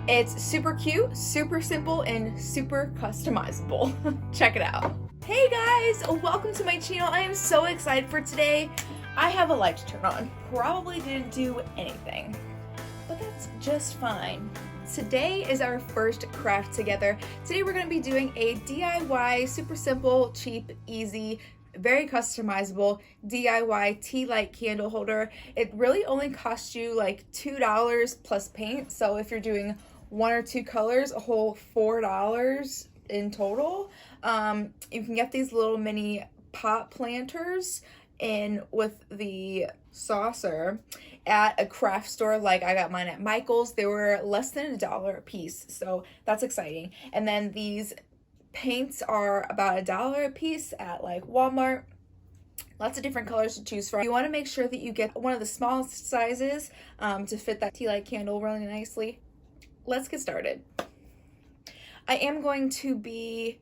It's super cute, super simple, and super customizable. Check it out. Hey guys, welcome to my channel. I am so excited for today. I have a light to turn on. Probably didn't do anything, but that's just fine. Today is our first craft together. Today we're going to be doing a DIY, super simple, cheap, easy, very customizable DIY tea light candle holder. It really only costs you like $2 plus paint. So if you're doing one or two colors, a whole $4 in total. You can get these little mini pot planters in with the saucer at a craft store. Like I got mine at Michael's. They were less than $1 a piece, so that's exciting. And then these paints are about $1 a piece at like Walmart. Lots of different colors to choose from. You want to make sure that you get one of the smallest sizes to fit that tea light candle really nicely. Let's get started. I am going to be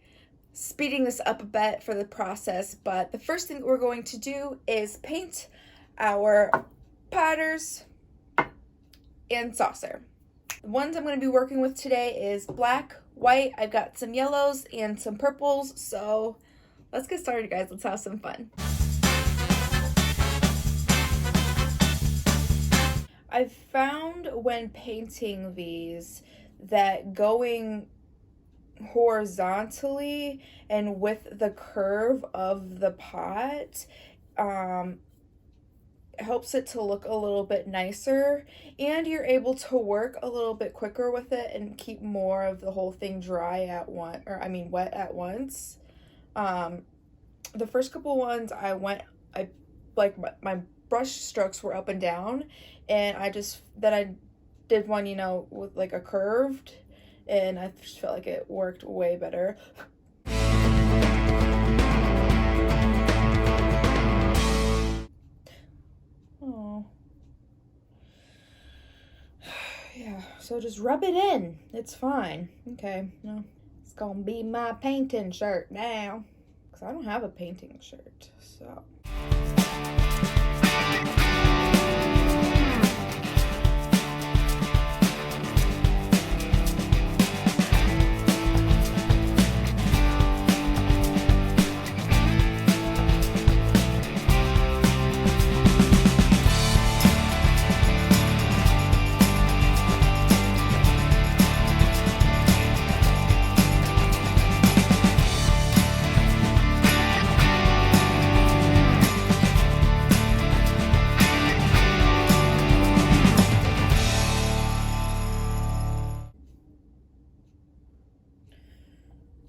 speeding this up a bit for the process, but the first thing we're going to do is paint our potters and saucer. The ones I'm going to be working with today is black, white. I've got some yellows and some purples, so let's get started, guys. Let's have some fun. I've found when painting these that going horizontally and with the curve of the pot helps it to look a little bit nicer, and you're able to work a little bit quicker with it and keep more of the whole thing dry at once, or I mean wet at once. The first couple ones I like my brush strokes were up and down, and I did one, you know, with like a curved, and I just felt like it worked way better. Oh. Yeah, so just rub it in. It's fine. Okay, no, it's gonna be my painting shirt now, because I don't have a painting shirt, so.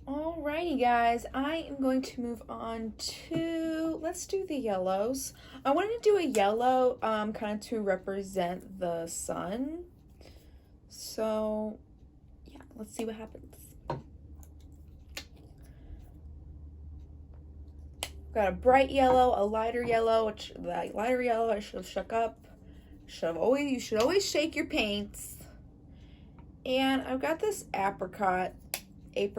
Alrighty guys, I am going to move on to, let's do the yellows. I wanted to do a yellow kind of to represent the sun. So yeah, let's see what happens. Got a bright yellow, a lighter yellow, which that lighter yellow I should have shook up. You should always shake your paints. And I've got this apricot. We're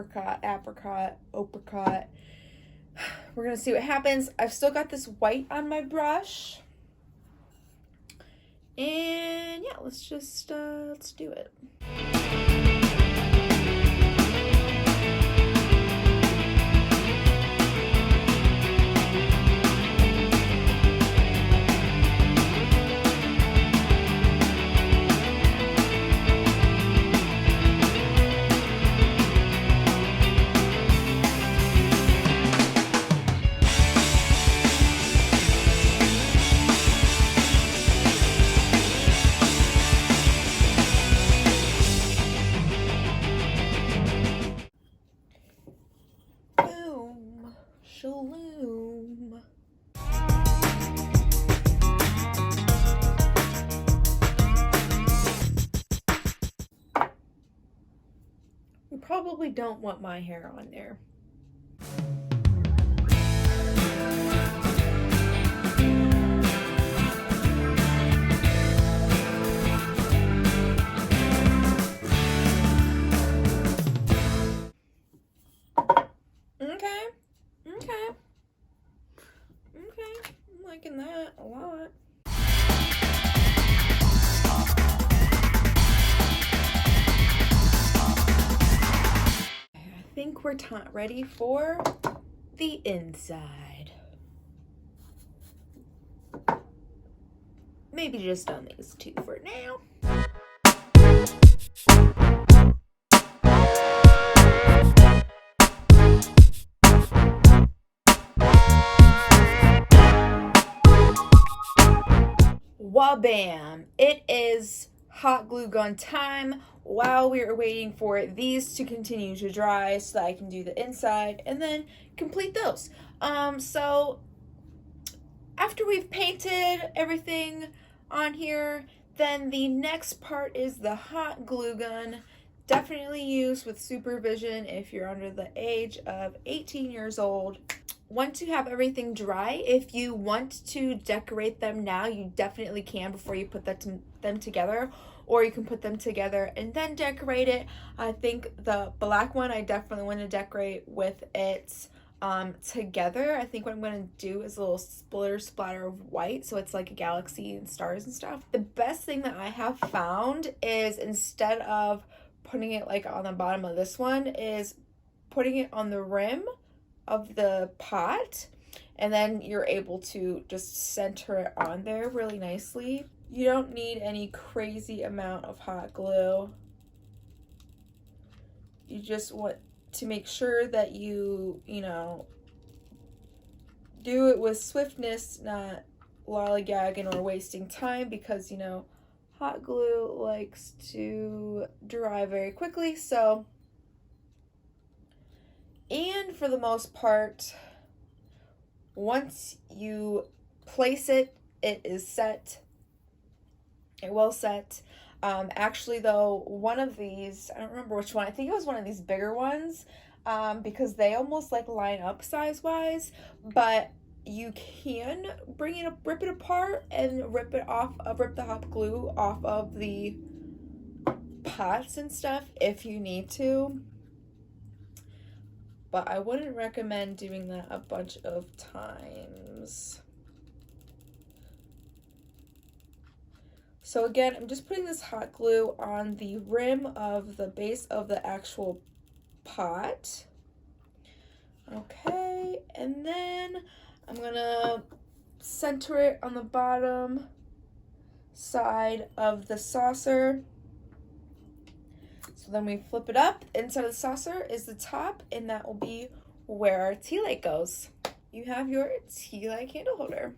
gonna see what happens. I've still got this white on my brush, and yeah, let's just let's do it. Shaloom. We probably don't want my hair on there. Okay, I'm liking that a lot. we're ready for the inside. Maybe just on these two for now. Wabam! It is hot glue gun time while we are waiting for these to continue to dry so that I can do the inside and then complete those. So after we've painted everything on here, then the next part is the hot glue gun. Definitely use with supervision if you're under the age of 18 years old. Once you have everything dry, if you want to decorate them now, you definitely can before you put them together, or you can put them together and then decorate it. I think the black one, I definitely want to decorate with it together. I think what I'm going to do is a little splatter of white, so it's like a galaxy and stars and stuff. The best thing that I have found is, instead of putting it like on the bottom of this one, is putting it on the rim of the pot, and then you're able to just center it on there really nicely. You don't need any crazy amount of hot glue. You just want to make sure that you know, do it with swiftness, not lollygagging or wasting time, because, you know, hot glue likes to dry very quickly. So, and for the most part, once you place it, it is set. It will set. Actually though, one of these, I don't remember which one, I think it was one of these bigger ones, because they almost like line up size wise, but you can bring it up, rip it apart and rip the hot glue off of the pots and stuff if you need to. But I wouldn't recommend doing that a bunch of times. So again, I'm just putting this hot glue on the rim of the base of the actual pot. Okay, and then I'm gonna center it on the bottom side of the saucer. So then we flip it up. Inside of the saucer is the top, and that will be where our tea light goes. You have your tea light candle holder.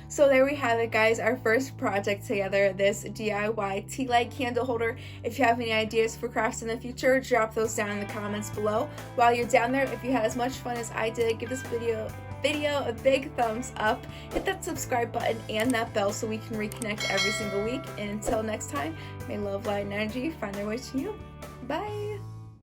So there we have it, guys, our first project together, this DIY tea light candle holder. If you have any ideas for crafts in the future, drop those down in the comments below. While you're down there, if you had as much fun as I did, give this video a big thumbs up, hit that subscribe button and that bell so we can reconnect every single week. And until next time, may love, light, and energy find their way to you. Bye!